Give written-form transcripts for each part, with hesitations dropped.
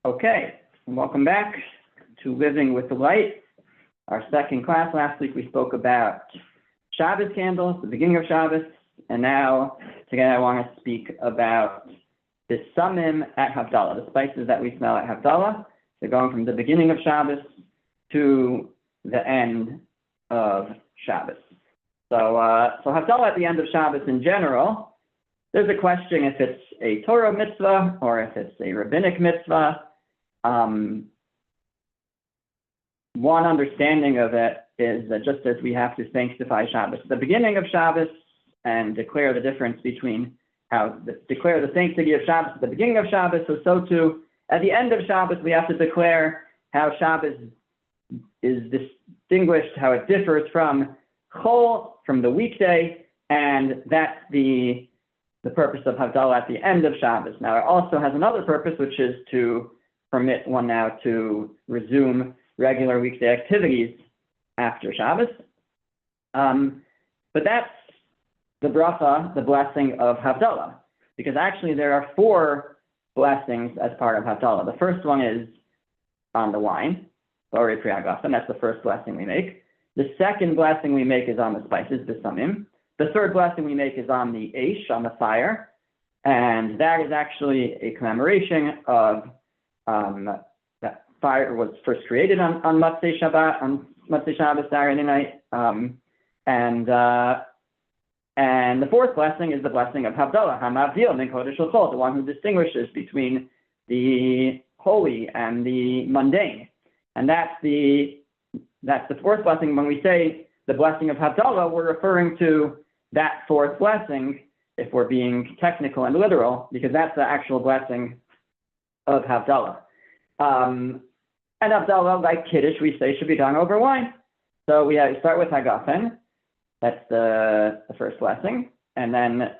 Okay, and welcome back to Living with the Light, our second class. Last week we spoke about Shabbos candles, the beginning of Shabbos, and now today I want to speak about Besamim at Havdalah, the spices that we smell at Havdalah. They're going from the beginning of Shabbos to the end of Shabbos. So Havdalah at the end of Shabbos in general, there's a question if it's a Torah mitzvah or if it's a rabbinic mitzvah. One understanding of it is that just as we have to sanctify Shabbos at the beginning of Shabbos and declare the difference between declare the sanctity of Shabbos at the beginning of Shabbos, so too at the end of Shabbos we have to declare how Shabbos is distinguished, how it differs from Chol, from the weekday, and that's the purpose of Havdalah at the end of Shabbos. Now it also has another purpose, which is to permit one now to resume regular weekday activities after Shabbos. But that's the bracha, the blessing of Havdalah, because actually there are 4 blessings as part of Havdalah. The first one is on the wine, Borei Priagafen, and that's the first blessing we make. The second blessing we make is on the spices, Besamim. The third blessing we make is on the Eish, on the fire, and that is actually a commemoration of that fire was first created on Motzei Shabbat, on Motzei Shabbos, Saturday night, and the fourth blessing is the blessing of Havdalah, Hamavdil Min Kodesh L'Chol, the one who distinguishes between the holy and the mundane, and that's the fourth blessing. When we say the blessing of Havdalah, we're referring to that fourth blessing, if we're being technical and literal, because that's the actual blessing of Havdalah. And Havdalah, like Kiddush, we say should be done over wine. So we start with Hagafen. That's the first blessing. And then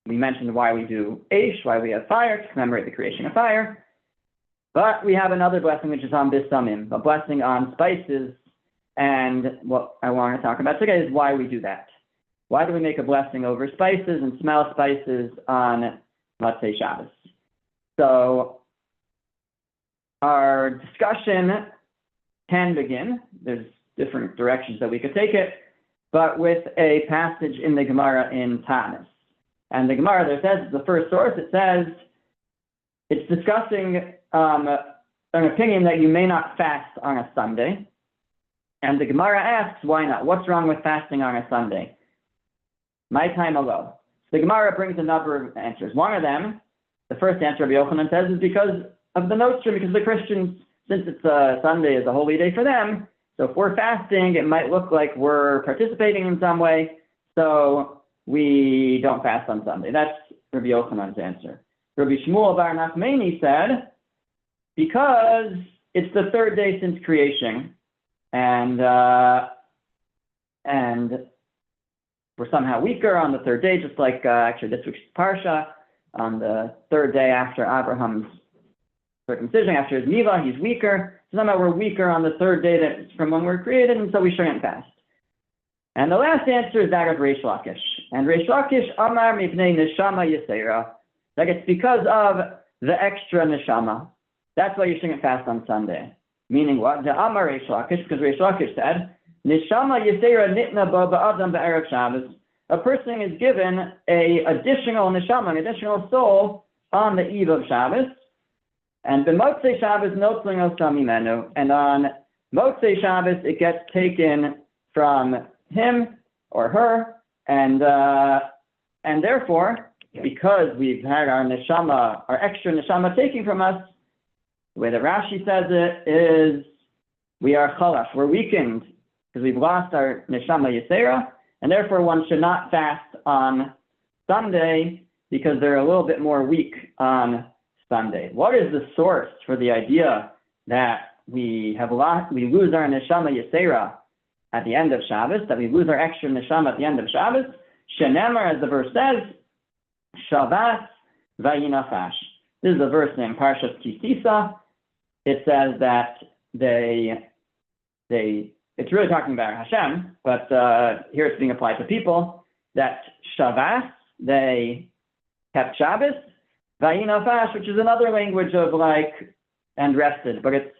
we mentioned why we do Eish, why we have fire, to commemorate the creation of fire. But we have another blessing, which is on Besamim, a blessing on spices. And what I want to talk about today is why we do that. Why do we make a blessing over spices and smell spices on, let's say, Shabbos? So our discussion can begin. There's different directions that we could take it, but with a passage in the Gemara in Tanis. And the Gemara there says, the first source, it says, it's discussing an opinion that you may not fast on a Sunday. And the Gemara asks, why not? What's wrong with fasting on a Sunday? My time ago. The Gemara brings a number of answers. One of them, the first answer Rabbi Yochanan says, is because of the nostrum, because the Christians, since it's a Sunday, is a holy day for them. So if we're fasting, it might look like we're participating in some way. So we don't fast on Sunday. That's Rabbi Yochanan's answer. Rabbi Shmuel bar Nachmani said, because it's the third day since creation, and we're somehow weaker on the third day, just like actually this week's Parsha, on the third day after Abraham's circumcision, after his milah, he's weaker. So somehow we're weaker on the third day from when we're created, and so we shouldn't fast. And the last answer is that of Reish Lakish. And Reish Lakish, Amar mipnei neshama yisera, like it's because of the extra neshama. That's why you shouldn't fast on Sunday. Meaning what? The Amar Reish Lakish, because Reish Lakish said, Neshama Yisera Nitna Bo Ba'adam Ba'erev Shabbos. A person is given an additional neshama, an additional soul on the eve of Shabbos. And b'motzei Shabbos notzling osam mimenu. And on motzei Shabbos, it gets taken from him or her. And therefore, because we've had our neshama, our extra neshama taken from us, the way that Rashi says it is, we are chalash, we're weakened, because we've lost our neshama yisera, and therefore one should not fast on Sunday because they're a little bit more weak on Sunday. What is the source for the idea that we lose our neshama yisera at the end of Shabbos, that we lose our extra neshama at the end of Shabbos? Shenemar, as the verse says, Shabbat vayinafash. This is a verse in Parshas Kisisa. It says that it's really talking about Hashem, but here it's being applied to people, that Shabbos, they kept Shabbos, Vayinafash, which is another language of like and rested, but it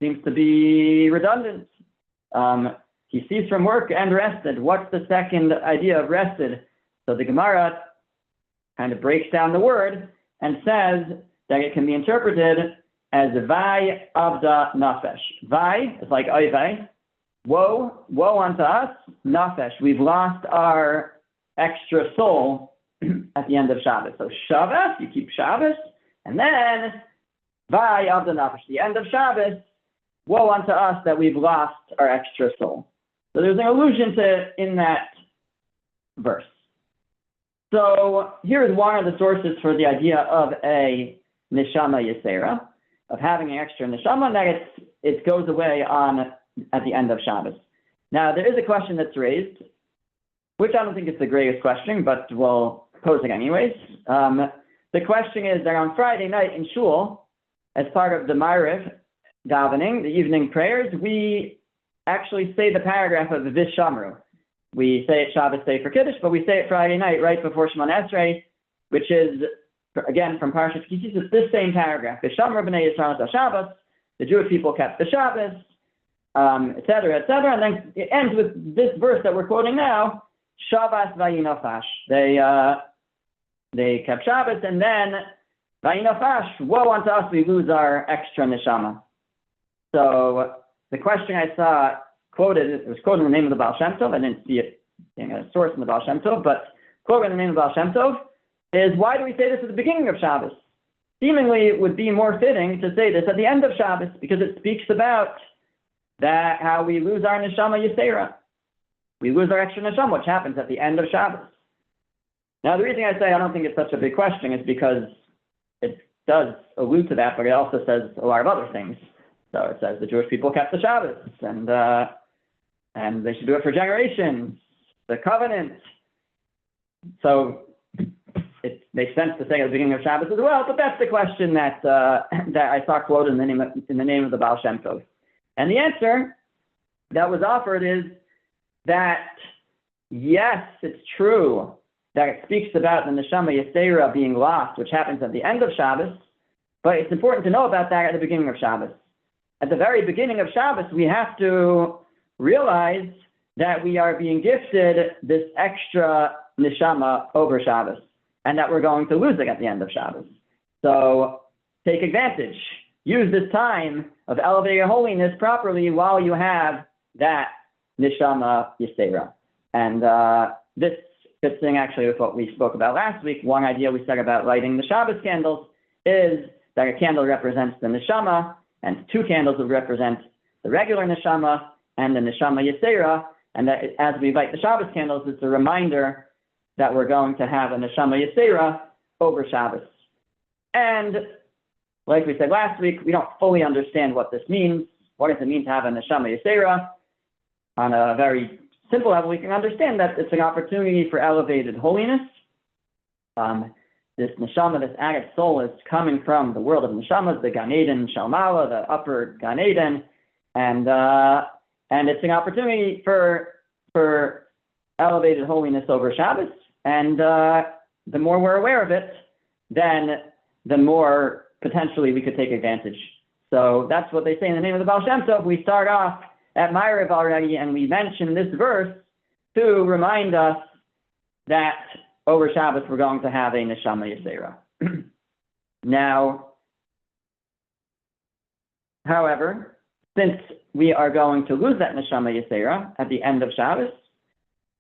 seems to be redundant. He ceased from work and rested. What's the second idea of rested? So the Gemara kind of breaks down the word and says that it can be interpreted as vai avda nafesh. Vai is like oivei. Woe unto us, nafesh. We've lost our extra soul at the end of Shabbos. So Shabbos, you keep Shabbos, and then vai avda nafesh. The end of Shabbos, woe unto us that we've lost our extra soul. So there's an allusion to in that verse. So here is one of the sources for the idea of a neshama yisera, of having an extra neshama, and that it goes away at the end of Shabbos. Now, there is a question that's raised, which I don't think is the greatest question, but we'll pose it anyways. The question is that on Friday night in Shul, as part of the Ma'ariv davening, the evening prayers, we actually say the paragraph of the Vishamru. We say it Shabbos Day for Kiddush, but we say it Friday night right before Shemona Esrei, which is, again, from Parshas Kisis. It's this same paragraph. Vishamru b'nei Yisrael Shabbos, the Jewish people kept the Shabbos, etc., etc. And then it ends with this verse that we're quoting now, Shabbos vayinofash. They kept Shabbos, and then vayinofash, woe unto us, we lose our extra neshama. So the question I saw quoted, it was quoted in the name of the Baal Shem Tov. I didn't see it in a source in the Baal Shem Tov, but quoted in the name of the Baal Shem Tov is, why do we say this at the beginning of Shabbos? Seemingly, it would be more fitting to say this at the end of Shabbos, because it speaks about that how we lose our neshama yisera. We lose our extra neshama, which happens at the end of Shabbos. Now, the reason I say I don't think it's such a big question is because it does allude to that, but it also says a lot of other things. So it says the Jewish people kept the Shabbos, and they should do it for generations, the covenant. So it makes sense to say at the beginning of Shabbos as well, but that's the question that I saw quoted in the name of the Baal Shem Tov. And the answer that was offered is that, yes, it's true that it speaks about the Neshama Yisera being lost, which happens at the end of Shabbos, but it's important to know about that at the beginning of Shabbos. At the very beginning of Shabbos, we have to realize that we are being gifted this extra Neshama over Shabbos, and that we're going to lose it at the end of Shabbos. So take advantage. Use this time of elevating holiness properly while you have that Neshama Yisera. And this fits in actually with what we spoke about last week. One idea we said about lighting the Shabbos candles is that a candle represents the Neshama, and two candles would represent the regular Neshama and the Neshama Yisera, and that as we light the Shabbos candles, it's a reminder that we're going to have a Neshama Yisera over Shabbos. And like we said last week, we don't fully understand what this means. What does it mean to have a Neshama Yisera? On a very simple level, we can understand that it's an opportunity for elevated holiness. This neshama, this added soul, is coming from the world of neshamas, the Gan Eden Shalmala, the upper Gan Eden, and it's an opportunity for elevated holiness over Shabbos. And the more we're aware of it, then the more potentially we could take advantage. So that's what they say in the name of the Baal Shem Tov. We start off at Ma'ariv already, and we mention this verse to remind us that over Shabbos we're going to have a Neshama Yisera. Now, however, since we are going to lose that Neshama Yisera at the end of Shabbos,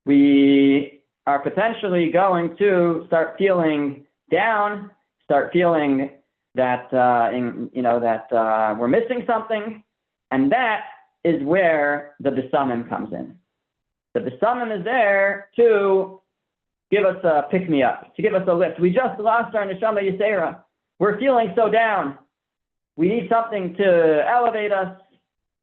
we are potentially going to start feeling down, start feeling that we're missing something, and that is where the Besamim comes in. The Besamim is there to give us a pick-me-up, to give us a lift. We just lost our Neshama Yisera. We're feeling so down. We need something to elevate us,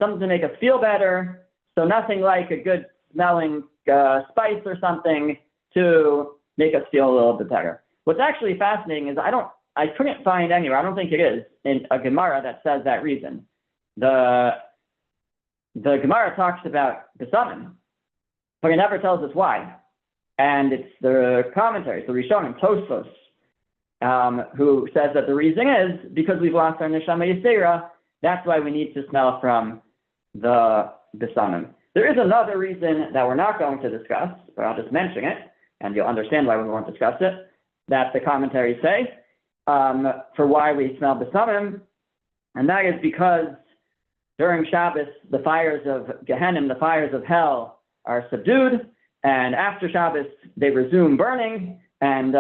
something to make us feel better. So nothing like a good smelling spice or something to make us feel a little bit better. What's actually fascinating is I couldn't find anywhere, I don't think it is, in a Gemara that says that reason. The Gemara talks about Besamim, but it never tells us why. And it's the commentaries, the Rishonim, Tosfos, who says that the reason is because we've lost our neshama yisera. That's why we need to smell from the Besamim. There is another reason that we're not going to discuss, but I'll just mention it, and you'll understand why we won't discuss it, that the commentaries say, for why we smell Besamim, and that is because during Shabbos, the fires of Gehenna, the fires of hell, are subdued, and after Shabbos, they resume burning, and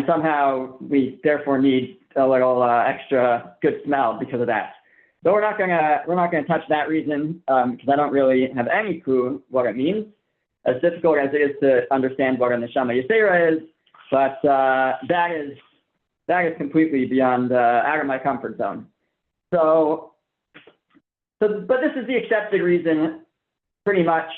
somehow we therefore need a little extra good smell because of that. So we're not gonna touch that reason because I don't really have any clue what it means. As difficult as it is to understand what a neshama yisera is, but that is completely beyond out of my comfort zone. So, but this is the accepted reason, pretty much,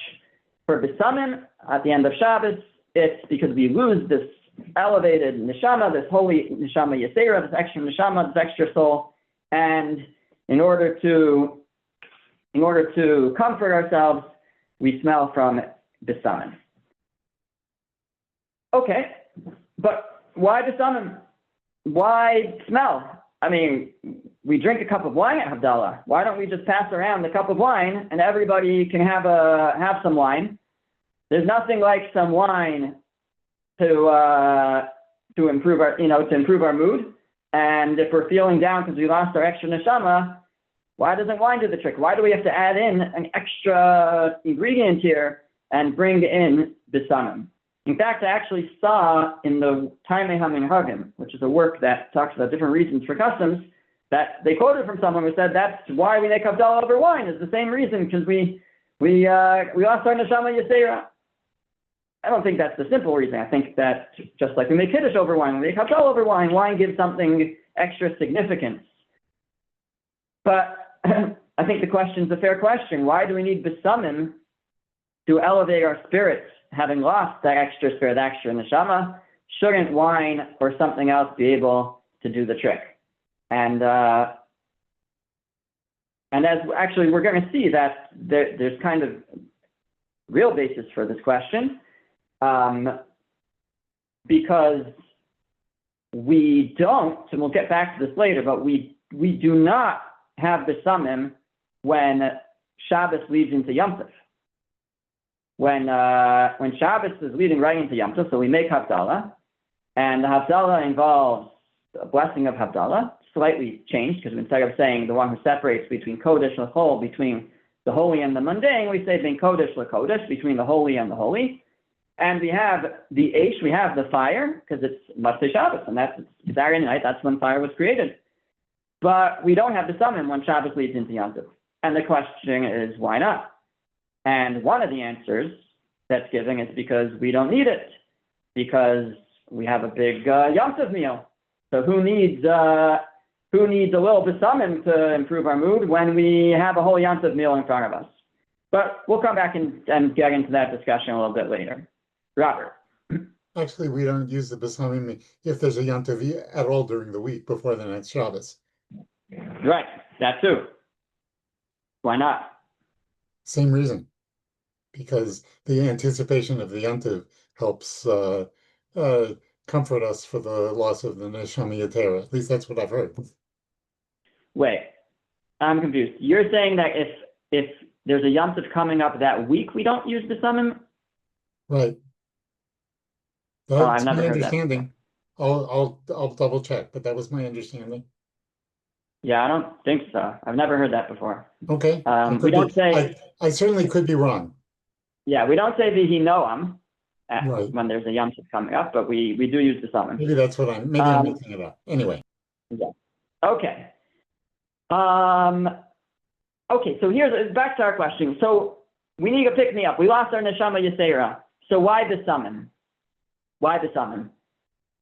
for Besamim at the end of Shabbos. It's because we lose this elevated neshama, this holy neshama yisera, this extra neshama, this extra soul, and in order to comfort ourselves, we smell from Besamim. Okay, but why Besamim? Why smell? I mean, we drink a cup of wine at Havdalah. Why don't we just pass around the cup of wine and everybody can have some wine? There's nothing like some wine to improve our mood. And if we're feeling down because we lost our extra neshama, why doesn't wine do the trick? Why do we have to add in an extra ingredient here and bring in Besamim? In fact, I actually saw in the Taimei HaMinhagim, which is a work that talks about different reasons for customs, that they quoted from someone who said that's why we make Havdalah over wine, is the same reason, because we lost our neshama yisera. I don't think that's the simple reason. I think that just like we make Kiddush over wine, we make Havdalah over wine, wine gives something extra significance. But I think the question is a fair question. Why do we need Besamim to elevate our spirits, having lost that extra spirit, that extra neshama? Shouldn't wine or something else be able to do the trick? And as actually we're going to see that there's kind of real basis for this question, because we don't, and we'll get back to this later, but we do not have Besamim when Shabbos leads into Yom Tov. When Shabbos is leading right into Yom Tov, so we make Havdalah, and the Havdalah involves a blessing of Havdalah, slightly changed, because instead of saying the one who separates between Kodesh and Chol, between the holy and the mundane, we say ben Kodesh LeKodesh, between the holy and the holy. And we have the Eish, we have the fire, because it's Matzah Shabbos, and that's Saturday night, that's when fire was created. But we don't have the Besamim when Shabbos leads into Yom Tov. And the question is, why not? And one of the answers that's given is because we don't need it, because we have a big Yom Tov meal. So who needs a little Besamim to improve our mood when we have a whole Yom Tov meal in front of us? But we'll come back and get into that discussion a little bit later. Robert. Actually, we don't use the Besamim if there's a Yom Tov at all during the week before the next Shabbos. Right, that too. Why not? Same reason. Because the anticipation of the Yom Tov helps comfort us for the loss of the Neshama Yetera. At least that's what I've heard. Wait, I'm confused. You're saying that if there's a Yom Tov coming up that week, we don't use the Besamim? Right. I've That's never my heard that. understanding. I'll double check, but that was my understanding. Yeah, I don't think so. I've never heard that before. Okay. We don't say. I certainly could be wrong. Yeah, we don't say Vihi Noam Right. when there's a Yom Tov coming up, but we do use the Besamim. Maybe that's what I'm mixing it up. Anyway. Yeah. Okay. Okay, so here's back to our question. So we need to pick me up. We lost our neshama yisera. So why Besamim? Why Besamim?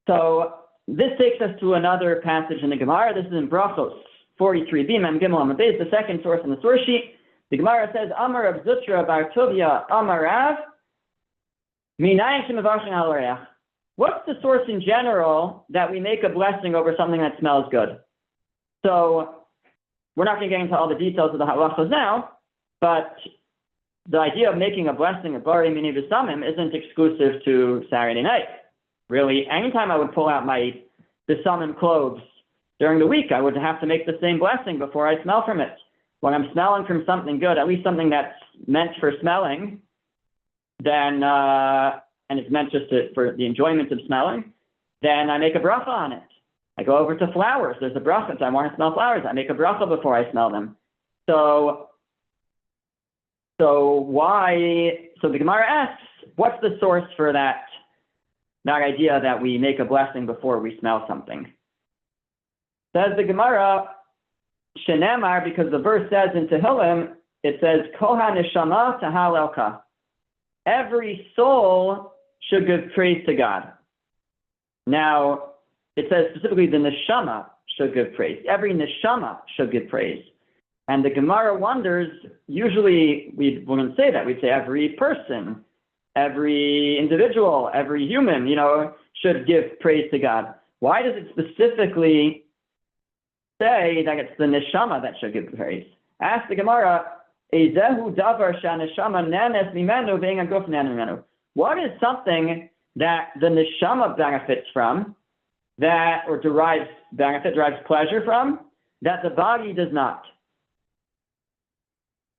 So this takes us to another passage in the Gemara. This is in Brachos 43b, Mem Gimel Amud Beis, the second source in the source sheet. The Gemara says, Amar Rav Zutra bar Tovia Amar Rav, Minayin shemavashin al reach. What's the source in general that we make a blessing over something that smells good? So we're not going to get into all the details of the halachos now, but the idea of making a blessing of Bari Mini Besamim isn't exclusive to Saturday night. Really, anytime I would pull out my Besamim cloves during the week, I would have to make the same blessing before I smell from it. When I'm smelling from something good, at least something that's meant for smelling, then, and it's meant just for the enjoyment of smelling, then I make a bracha on it. I go over to flowers. There's a bracha. So I want to smell flowers. I make a bracha before I smell them. So the Gemara asks, what's the source for that idea that we make a blessing before we smell something? Says the Gemara, Shenemar, because the verse says in Tehillim, it says, Kol ha-neshama tahalelka. Every soul should give praise to God. Now, it says specifically the neshama should give praise. Every neshama should give praise. And the Gemara wonders, usually we wouldn't say that. We'd say every person, every individual, every human, should give praise to God. Why does it specifically say that it's the neshama that should give praise? Ask the Gemara, Ezehu davar shaneshama nanes mimenu ve'en haguf nanes mimenu. What is something that the neshama benefits from, derives pleasure from, that the body does not?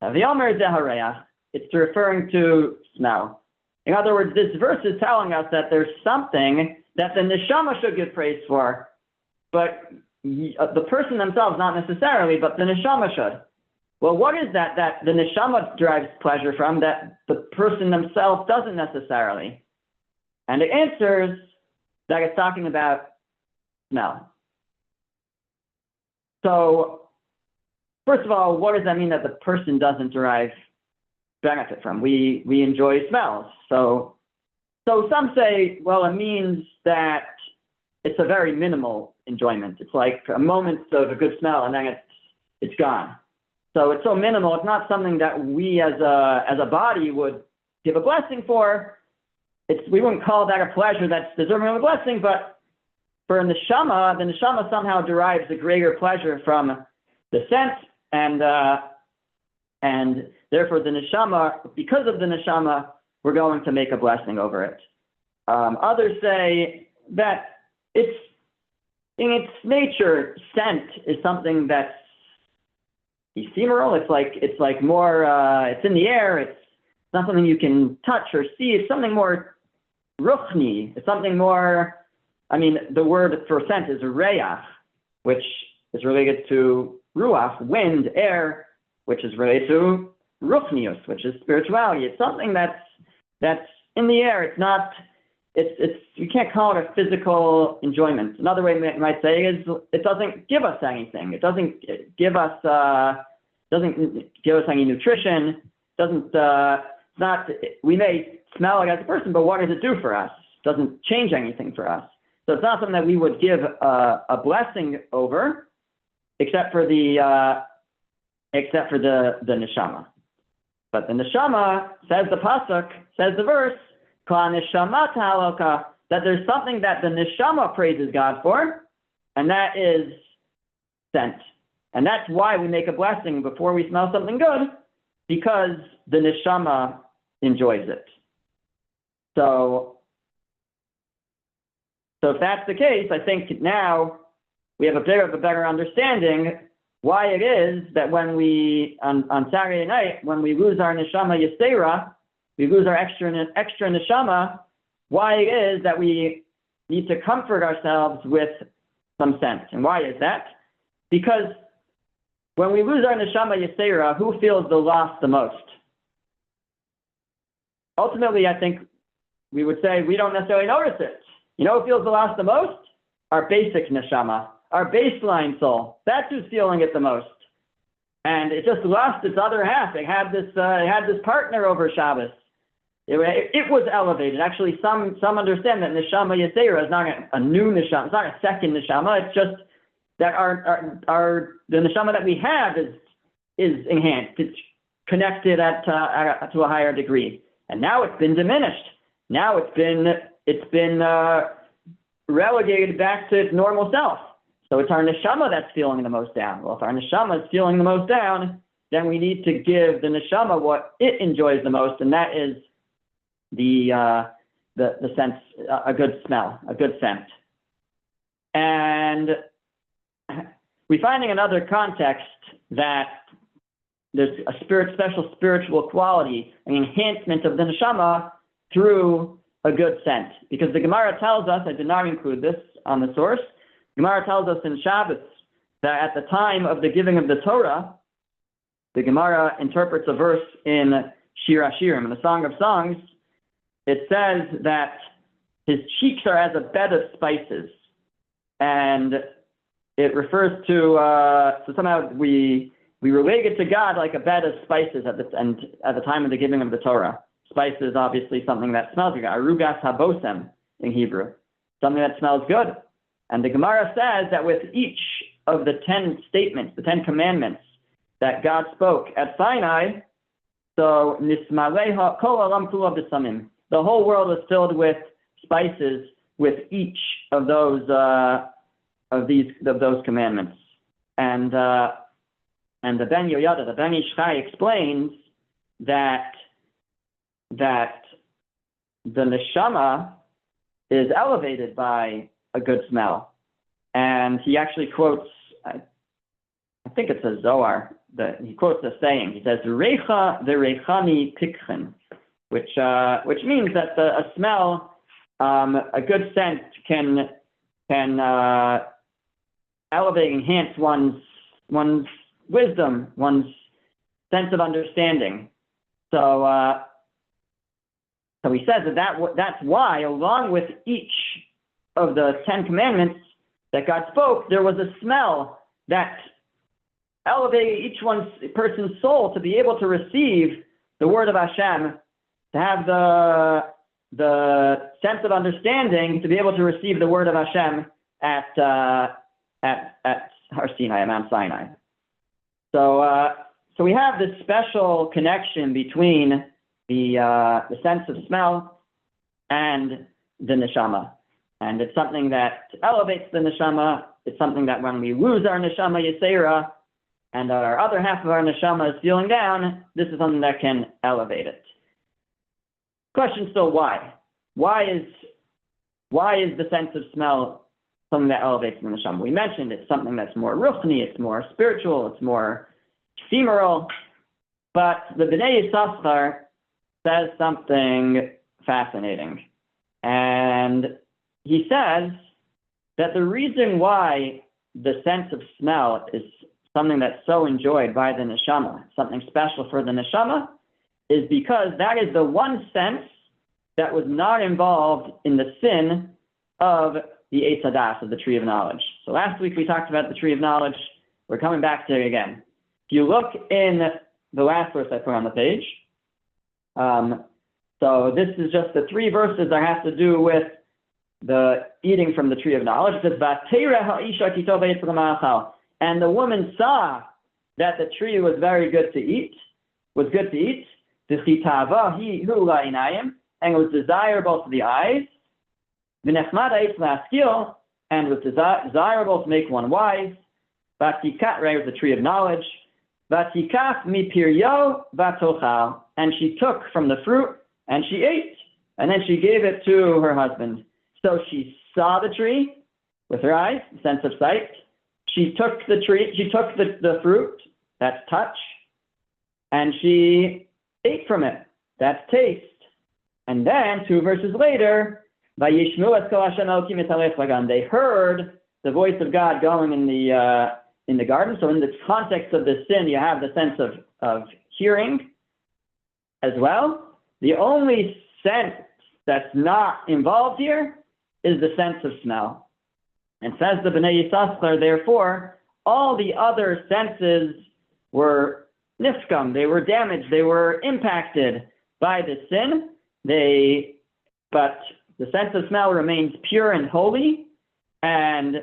The Omer Zehareach, it's referring to smell. In other words, this verse is telling us that there's something that the neshama should give praise for, but the person themselves not necessarily, but the neshama should. Well, what is that the neshama derives pleasure from that the person themselves doesn't necessarily? And it answers that it's talking about smell. So, first of all, what does that mean that the person doesn't derive benefit from? We enjoy smells. So some say, well, it means that it's a very minimal enjoyment. It's like a moment of a good smell and then it's gone. So it's so minimal. It's not something that we as a body would give a blessing for. We wouldn't call that a pleasure that's deserving of a blessing, but for the neshama somehow derives a greater pleasure from the scent, and therefore the neshama, because of the neshama, we're going to make a blessing over it. Others say that it's in its nature, scent is something that's ephemeral. It's like more. It's in the air. It's not something you can touch or see. It's something more ruchni. It's something more. I mean, the word for scent is reach, which is related to ruach, wind, air, which is related to ruchnius, which is spirituality. It's something that's in the air. It's not. You can't call it a physical enjoyment. Another way you might say is it doesn't give us anything. It doesn't give us any nutrition. It's not. We may smell it as a person, but what does it do for us? It doesn't change anything for us. So it's not something that we would give a blessing over, except for the neshama. But the neshama, says the pasuk, says the verse, that there's something that the neshama praises God for, and that is scent. And that's why we make a blessing before we smell something good, because the neshama enjoys it. So if that's the case, I think now we have a bit of a better understanding why it is that when on Saturday night, when we lose our neshama yisera, we lose our extra neshama, why it is that we need to comfort ourselves with some scent. And why is that? Because when we lose our neshama yisera, who feels the loss the most? Ultimately, I think we would say we don't necessarily notice it. You know who feels the loss the most? Our basic neshama, our baseline soul. That's who's feeling it the most. And it just lost its other half. It had this partner over Shabbos. It was elevated. Actually, some understand that neshama yisera is not a new neshama. It's not a second neshama. It's just that the neshama that we have is enhanced. It's connected to a higher degree. And now it's been diminished. Now it's been relegated back to its normal self. So it's our neshama that's feeling the most down. Well, if our neshama is feeling the most down, then we need to give the neshama what it enjoys the most, and that is the sense, a good smell, a good scent. And we find in another context that there's a special spiritual quality, an enhancement of the neshama through a good scent. Because the Gemara tells us, I did not include this on the source, Gemara tells us in Shabbos that at the time of the giving of the Torah, the Gemara interprets a verse in Shir Hashirim, in the Song of Songs. It says that his cheeks are as a bed of spices. And it refers to, so somehow we relate it to God like a bed of spices at the time of the giving of the Torah. Spice is obviously something that smells good. Arugas habosem in Hebrew. Something that smells good. And the Gemara says that with each of the 10 statements, the 10 commandments that God spoke at Sinai, so nismaleha kol alam kula besamim. The whole world is filled with spices with each of those commandments. And the Ben Yoyada, the Ben Ishchai explains that the neshama is elevated by a good smell. And he actually quotes, I think it's a Zohar, he quotes a saying. He says, Recha v'rechani pikchen, which means that a smell, a good scent can elevate, enhance one's wisdom, one's sense of understanding. So he says that's why, along with each of the 10 commandments that God spoke, there was a smell that elevated each person's soul to be able to receive the word of Hashem, to have the sense of understanding, to be able to receive the word of Hashem at Har Sinai, at Mount Sinai. So we have this special connection between the sense of smell and the neshama. And it's something that elevates the neshama. It's something that when we lose our neshama yesera and our other half of our neshama is feeling down, this is something that can elevate it. Question still, why? Why is the sense of smell something that elevates the neshama? We mentioned it's something that's more ruchni, it's more spiritual, it's more ephemeral. But the Bnei Yisachar says something fascinating. And he says that the reason why the sense of smell is something that's so enjoyed by the neshama, something special for the neshama, is because that is the one sense that was not involved in the sin of the Eitz Hadas, of the tree of knowledge. So last week we talked about the tree of knowledge. We're coming back to it again. If you look in the last verse I put on the page, so this is just the 3 verses that have to do with the eating from the tree of knowledge. It says, "V'ateira ha'isha ki tov ha'etz l'ma'achal." And the woman saw that the tree was very good to eat, was good to eat. V'chitava hi hu la'inayim, and was desirable to the eyes. V'nechmad ha'etz la'askil, and was desirable to make one wise. V'atikat, right, was the tree of knowledge. V'atikaf mipiryo v'atochal, and she took from the fruit and she ate, and then she gave it to her husband. So she saw the tree with her eyes, sense of sight. She took the tree, she took the fruit, that's touch, and she ate from it, that's taste. And then 2 verses later, Vayishmu es kol Hashem Elokim et halech lagan. They heard the voice of God going in the garden. So in the context of the sin, you have the sense of hearing as well. The only sense that's not involved here is the sense of smell. And says the Bnei Yisachar, therefore, all the other senses were nifkam, they were damaged, they were impacted by the sin. But the sense of smell remains pure and holy, and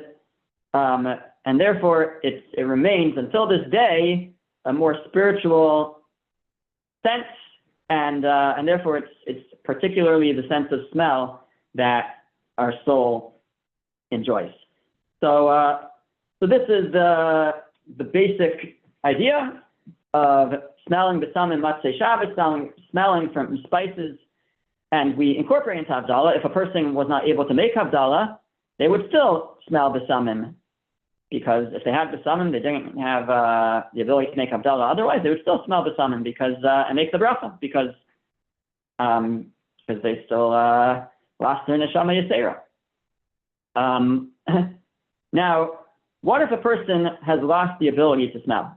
therefore it remains until this day a more spiritual sense, and therefore it's particularly the sense of smell that our soul enjoys. So this is the basic idea of smelling Besamim Matzei Shabbos, smelling from spices, and we incorporate into Havdalah. If a person was not able to make Havdalah, they would still smell Besamim, because if they had Besamim, they didn't have the ability to make Havdalah. Otherwise, they would still smell Besamim and make the bracha, because they still lost their neshama yisera. Now, what if a person has lost the ability to smell?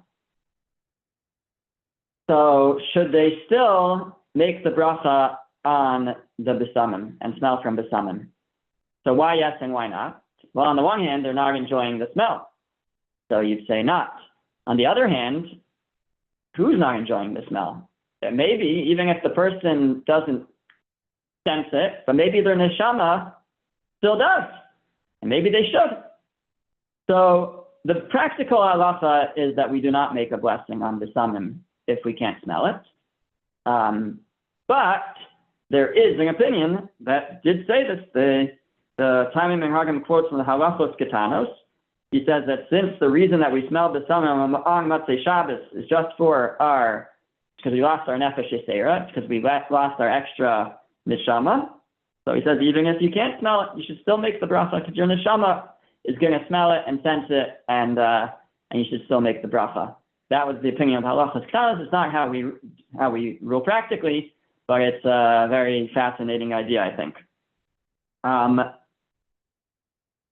So should they still make the bracha on the Besamim and smell from Besamim? So why yes and why not? Well, on the one hand, they're not enjoying the smell, so you'd say not. On the other hand, who's not enjoying the smell? Maybe, even if the person doesn't sense it, but maybe their neshama still does, and maybe they should. So the practical halacha is that we do not make a blessing on Besamim if we can't smell it. But there is an opinion that did say this. The Taimim Menhagim quotes from the Halachos Ketanos. He says that since the reason that we smell Besamim on Motzei Shabbos is just because we lost our nefesh yisera, because we lost our extra neshama. So he says, even if you can't smell it, you should still make the bracha, because your neshama is going to smell it and sense it, and you should still make the bracha. That was the opinion of Halachos Ketanos. It's not how we rule practically, but it's a very fascinating idea, I think.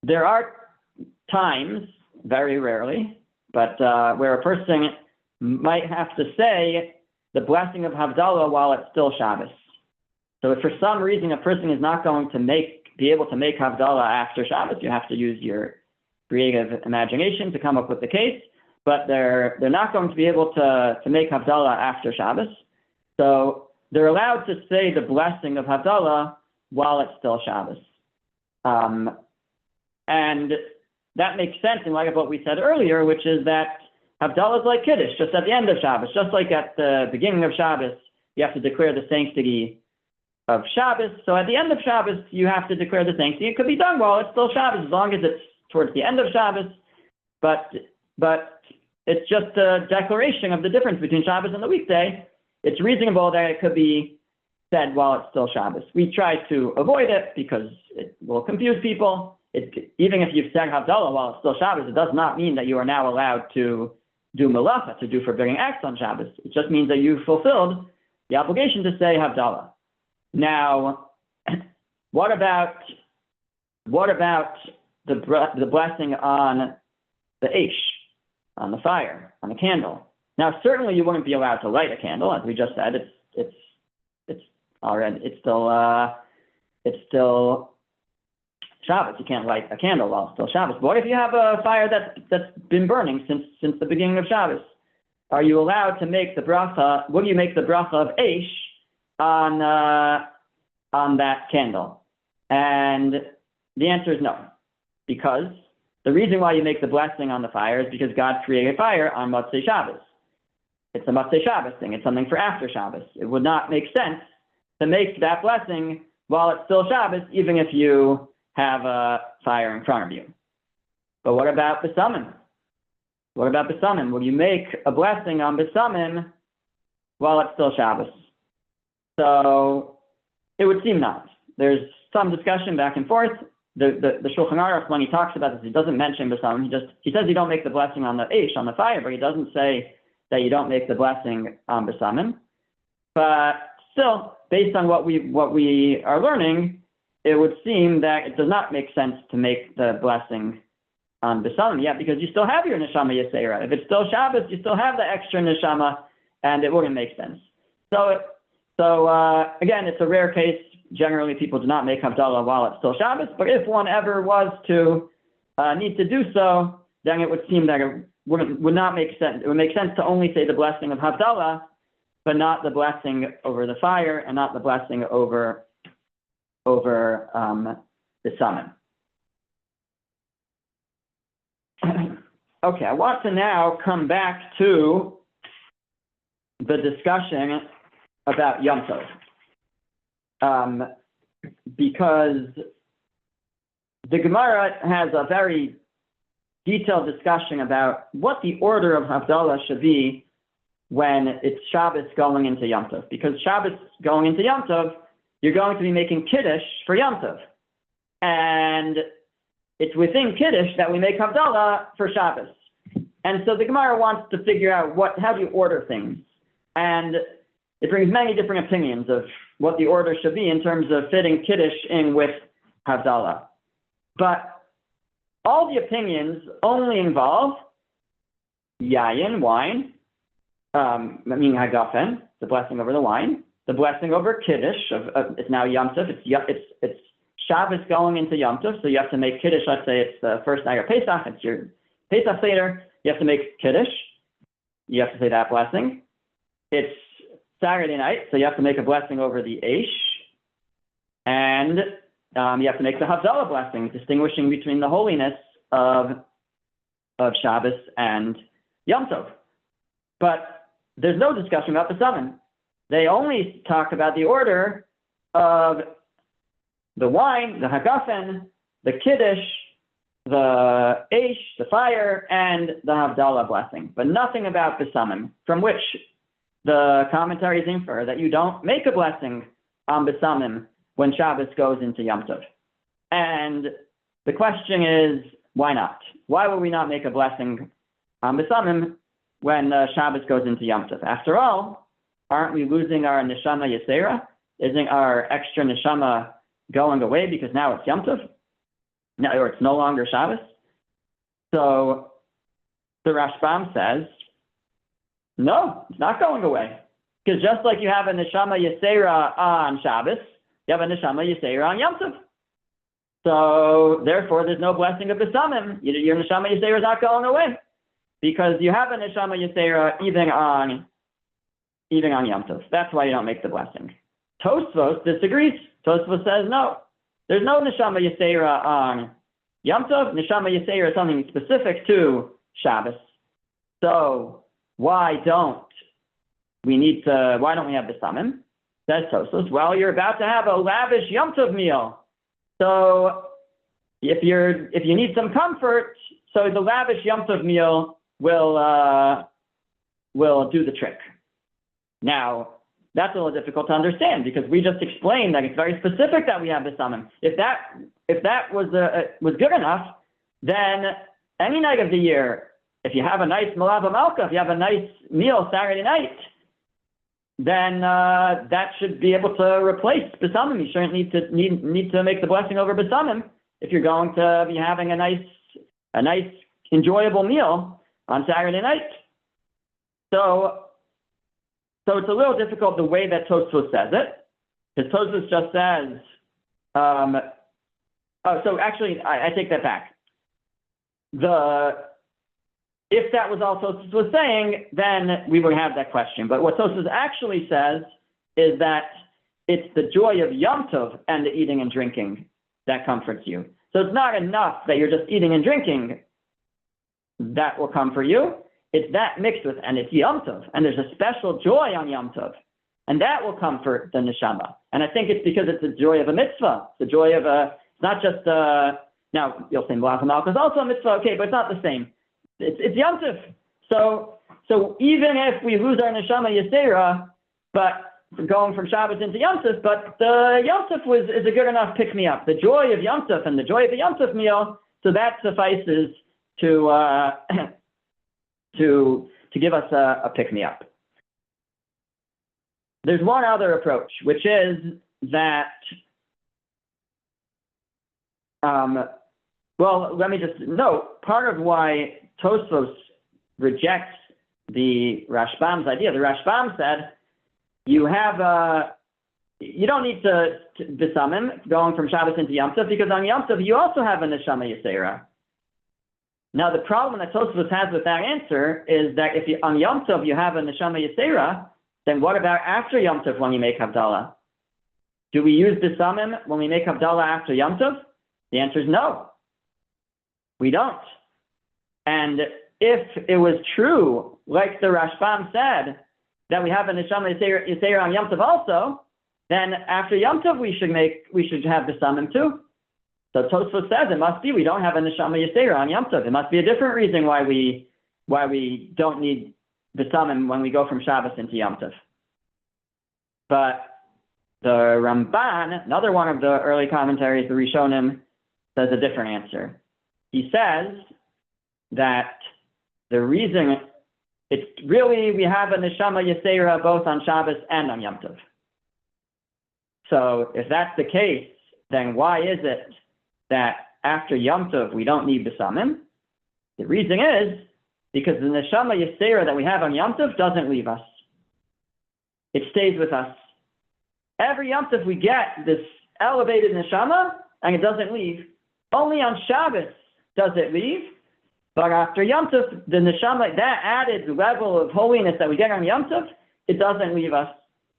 There are times, very rarely, but where a person might have to say the blessing of Havdalah while it's still Shabbos. So if for some reason a person is not going to be able to make Havdalah after Shabbos, you have to use your creative imagination to come up with the case, but they're not going to be able to make Havdalah after Shabbos. So they're allowed to say the blessing of Havdalah while it's still Shabbos. And that makes sense in light of what we said earlier, which is that Havdalah is like Kiddush, just at the end of Shabbos. Just like at the beginning of Shabbos, you have to declare the sanctity of Shabbos. So at the end of Shabbos, you have to declare the sanctity. It could be done while it's still Shabbos, as long as it's towards the end of Shabbos. But it's just a declaration of the difference between Shabbos and the weekday. It's reasonable that it could be said while it's still Shabbos. We try to avoid it because it will confuse people. Even if you've said Havdalah while it's still Shabbos, it does not mean that you are now allowed to do malacha, to do forbidding acts on Shabbos. It just means that you fulfilled the obligation to say Havdalah. Now, what about the blessing on the Eish, on the fire, on the candle? Now, certainly you wouldn't be allowed to light a candle, as we just said. It's still Shabbos. You can't light a candle while it's still Shabbos. But what if you have a fire that's been burning since the beginning of Shabbos? Are you allowed to make the bracha? Will you make the bracha of Eish on that candle? And the answer is no, because the reason why you make the blessing on the fire is because God created fire on Motzei Shabbos. It's a Motzei Shabbos thing. It's something for after Shabbos. It would not make sense to make that blessing while it's still Shabbos, even if you have a fire in front of you. But what about Besamim? What about Besamim? Will you make a blessing on Besamim while it's still Shabbos? So it would seem not. There's some discussion back and forth. The Shulchan Aruch, when he talks about this, he doesn't mention Besamim. He says you don't make the blessing on the Eish, on the fire, but he doesn't say that you don't make the blessing on Besamim. But still, based on what we are learning, it would seem that it does not make sense to make the blessing on Besamim yet, because you still have your neshama yisera. If it's still Shabbos, you still have the extra neshama, and it wouldn't make sense. So again, it's a rare case. Generally, people do not make Havdalah while it's still Shabbos, but if one ever was to need to do so, then it would seem that it would not make sense. It would make sense to only say the blessing of Havdalah, but not the blessing over the fire, and not the blessing over the summon. Okay, I want to now come back to the discussion about Yom Tov, because the Gemara has a very detailed discussion about what the order of Havdalah should be when it's Shabbos going into Yom Tov. Because Shabbos going into Yom Tov, you're going to be making Kiddush for Yom Tov. And it's within Kiddush that we make Havdalah for Shabbos. And so the Gemara wants to figure out how do you order things. And it brings many different opinions of what the order should be in terms of fitting Kiddush in with Havdalah. But all the opinions only involve yayin, wine, meaning hagafen, the blessing over the wine, the blessing over Kiddush, it's now Yom Tov, it's Shabbos going into Yom Tov, so you have to make Kiddush, let's say it's the first night of Pesach, it's your Pesach Seder, you have to make Kiddush, you have to say that blessing. It's Saturday night, so you have to make a blessing over the Eish, and you have to make the Havdalah blessing, distinguishing between the holiness of Shabbos and Yom Tov. But there's no discussion about Besamim. They only talk about the order of the wine, the hagafen, the Kiddush, the Eish, the fire, and the Havdalah blessing, but nothing about Besamim, from which the commentaries infer that you don't make a blessing on Besamim when Shabbos goes into Yom Tov. And the question is, why not? Why would we not make a blessing on Besamim when Shabbos goes into Yom Tov? After all, aren't we losing our neshama yesera? Isn't our extra neshama going away because now it's Yom Tov? Now, or it's no longer Shabbos? So the Rashbam says, no, it's not going away. Because just like you have a neshama yesera on Shabbos, you have a neshama yesera on Yom Tov. So therefore, there's no blessing of Besamim. Your neshama yesera is not going away because you have a neshama yesera even on Yom Tov. That's why you don't make the blessing. Tosfos disagrees. Tosfos says no. There's no neshama yesera on Yom Tov. Neshama yesera is something specific to Shabbos. So why don't we have Besamim? Says Tosfos. Well, you're about to have a lavish Yom Tov meal. So if you need some comfort, so the lavish Yom Tov meal will do the trick. Now, that's a little difficult to understand because we just explained that it's very specific that we have Besamim. If that was good enough, then any night of the year, if you have a nice Malava Malka, if you have a nice meal Saturday night, then that should be able to replace Besamim. You shouldn't need to make the blessing over Besamim if you're going to be having a nice enjoyable meal on Saturday night. So it's a little difficult the way that Tosfos says it, because Tosfos just says, so actually I take that back. If that was all Tosfos was saying, then we would have that question. But what Tosfos actually says is that it's the joy of Yom Tov and the eating and drinking that comforts you. So it's not enough that you're just eating and drinking that will comfort you. It's that mixed with, and it's Yom Tov, and there's a special joy on Yom Tov, and that will comfort the neshama. And I think it's because it's the joy of a mitzvah, the joy of it's not just, now you'll say Malach HaMalka is also a mitzvah, okay, but it's not the same. It's Yom Tov. So even if we lose our neshama yesera, but going from Shabbos into Yom Tov, but the Yom Tov is a good enough pick-me-up. The joy of Yom Tov and the joy of the Yom Tov meal, so that suffices to give us a pick-me-up. There's one other approach, which is that, let me just note, part of why Tosfos rejects the Rashbam's idea. The Rashbam said, you don't need to Besamim going from Shabbos into Yom Tov, because on Yom Tov you also have a neshama yesera. Now, the problem that Tosfos has with that answer is that if on Yom Tov you have a neshama yesera, then what about after Yom Tov when you make Havdalah? Do we use Besamim when we make Havdalah after Yom Tov? The answer is no. We don't. And if it was true, like the Rashbam said, that we have a neshama yesera on Yom Tov also, then after Yom Tov we should have Besamim too. So Tosfos says it must be we don't have a neshama yesera on Yom Tov. It must be a different reason why we don't need Besamim when we go from Shabbos into Yom Tov. But the Ramban, another one of the early commentaries, the Rishonim, says a different answer. he says that the reason it's really, we have a neshama yisera both on Shabbos and on Yom Tov. So if that's the case, then why is it that after Yom Tov we don't need Besamim? The reason is because the neshama yisera that we have on Yom Tov doesn't leave us. It stays with us. Every Yom Tov we get this elevated neshama and it doesn't leave. Only on Shabbos does it leave. But after Yom Tov, the neshama, that added level of holiness that we get on Yom Tov, it doesn't leave us.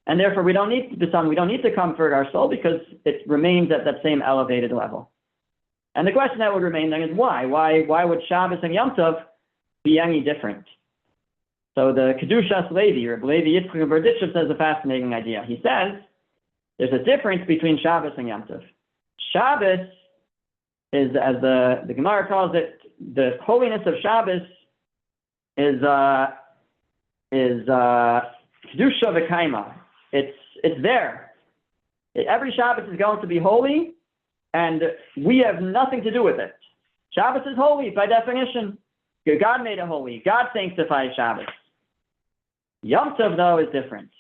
And therefore we don't need Besamim, we don't need to comfort our soul because it remains at that same elevated level. And the question that would remain then is why? Why would Shabbos and Yom Tov be any different? So the Kedushas Levi, or Levi Yitzchak Berditchev, says a fascinating idea. He says there's a difference between Shabbos and Yom Tov. Shabbos is, as the Gemara calls it, the holiness of Shabbos is Kedusha v'kaima. It's there. Every Shabbos is going to be holy, and we have nothing to do with it. Shabbos is holy by definition. God made it holy. God sanctifies Shabbos. Yom Tov, though, is different.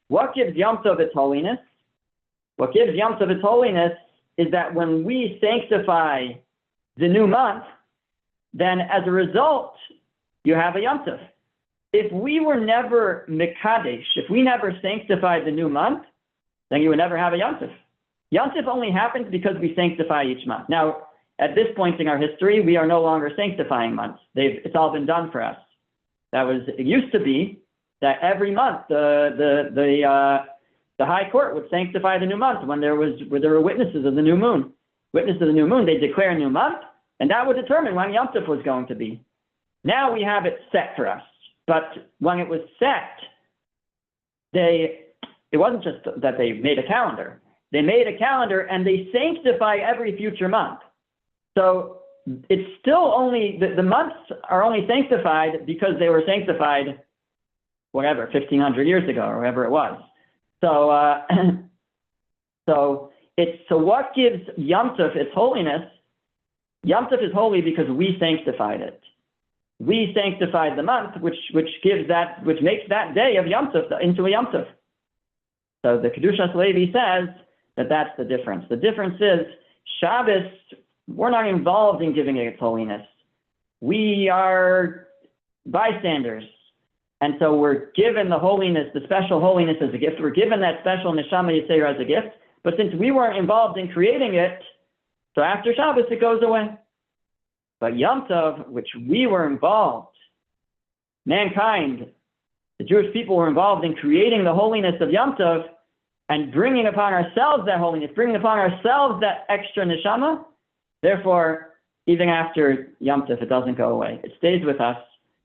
What gives Yom Tov its holiness? What gives Yom Tov its holiness is that when we sanctify the new month, then as a result, you have a Yom Tov. If we were never Mekadesh, if we never sanctified the new month, then you would never have a Yom Tov. Yom Tov only happens because we sanctify each month. Now, at this point in our history, we are no longer sanctifying months. It's all been done for us. It used to be that every month the High Court would sanctify the new month when there were witnesses of the new moon. Witnesses of the new moon, they declare a new month, and that would determine when Yom Tov was going to be. Now we have it set for us. But when it was set, it wasn't just that they made a calendar. They made a calendar and they sanctify every future month. So it's still only, the months are only sanctified because they were sanctified, 1,500 years ago, or whatever it was. So, so what gives Yom Tov its holiness? Yom Tov is holy because we sanctified it. We sanctified the month, which makes that day of Yom Tov into a Yom Tov. So the Kedushas Levi says that that's the difference. The difference is Shabbos, we're not involved in giving it its holiness. We are bystanders. And so we're given the holiness, the special holiness as a gift. We're given that special Neshama Yisera as a gift. But since we weren't involved in creating it, so after Shabbos it goes away. But Yom Tov, which we were involved, mankind, the Jewish people were involved in creating the holiness of Yom Tov and bringing upon ourselves that holiness, bringing upon ourselves that extra neshama. Therefore, even after Yom Tov, it doesn't go away. It stays with us.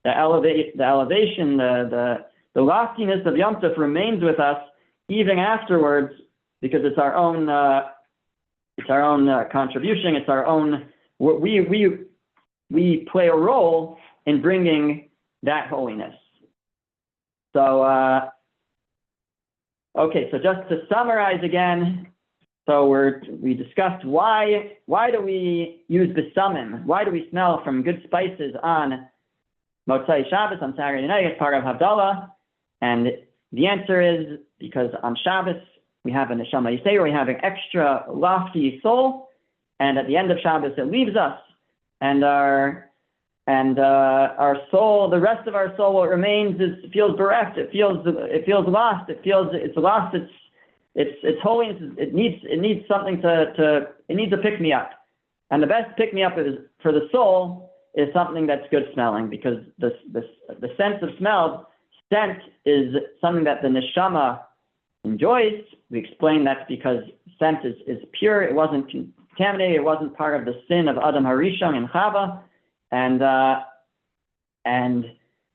The elevation, the loftiness of Yom Tov remains with us even afterwards because it's our own contribution. It's our own. We play a role in bringing that holiness. So, okay, so just to summarize again, so we discussed why do we use Besamim? Why do we smell from good spices on Motzai Shabbos, on Saturday night, as part of Havdalah? And the answer is because on Shabbos, we have a Neshama Yisera, we have an extra lofty soul, and at the end of Shabbos, it leaves us. And our soul, the rest of our soul, what remains feels bereft. It feels lost. It's lost its holiness. It needs something it needs a pick me up. And the best pick me up for the soul is something that's good smelling, because the sense of scent is something that the neshama enjoys. We explain that's because scent is pure. It wasn't contaminated. It wasn't part of the sin of Adam Harishon and Chava. And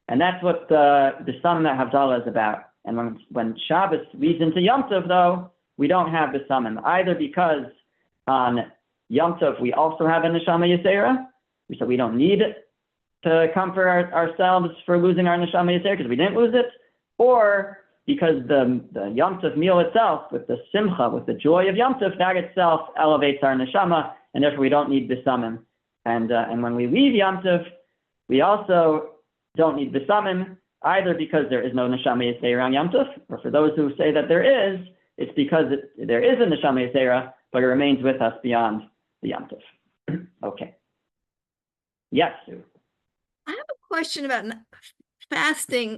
that's what the Besamim Havdalah is about. And when Shabbos leads into Yom Tov, though, we don't have Besamim, either because on Yom Tov we also have a Neshama Yisera, so we don't need to comfort ourselves for losing our Neshama Yisera because we didn't lose it, or because the Yom Tov meal itself, with the simcha, with the joy of Yom Tov, that itself elevates our Neshama, and therefore we don't need Besamim. And when we leave Yom Tov, we also don't need Besamim, either because there is no Neshama Yisera on Yom Tov, or for those who say that there is, it's because there is a Neshama Yisera, but it remains with us beyond the Yom Tov. Okay. Yes, Sue. I have a question about fasting